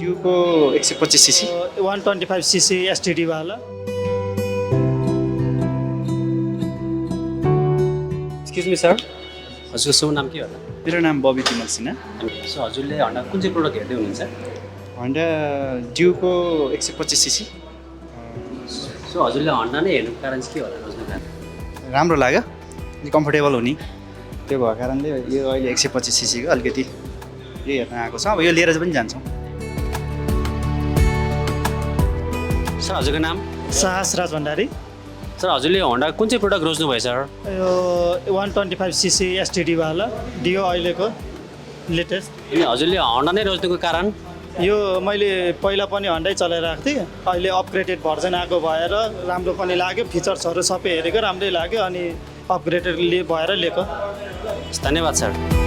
ड्युको 125 CC 125cc STD वाला। Excuse me sir, हजुरको शुभ नाम के होला? मेरो नाम बबी तिमल सिन्हा। सो हजुरले हन्डा कुन चाहिँ प्रोडक्ट हेर्दै हुनुहुन्छ? हन्डा ड्युको 125 सीसी सो हजुरले हन्डा नै हेर्नुको कारण चाहिँ के होला रोज्नु कारण? राम्रो लाग्यो, कम्फोर्टेबल हुने, त्यो भएको कारणले यो अहिले 125 सीसीको अलिकति यो हेर्न आएको छ। अब यो लिएर पनि जान्छौँ। सर हजुरको नाम? साहस राज भण्डारी। सर हजुरले हन्डा कुन चाहिँ प्रोडक्ट रोज्नु भयो सर? यो 125cc STD वाला डियो अहिलेको लेटेस्ट। अनि हजुरले हन्डा नै रोज्नुको कारण? यो मैले पहिला पनि हन्डै चलाइरहेको थिएँ, अहिले अपग्रेडेड भर्जन आएको भएर राम्रो पनि लाग्यो, फिचर्सहरू सबै हेरेको राम्रै लाग्यो अनि अपग्रेडेड भएर लिएको। धन्यवाद सर।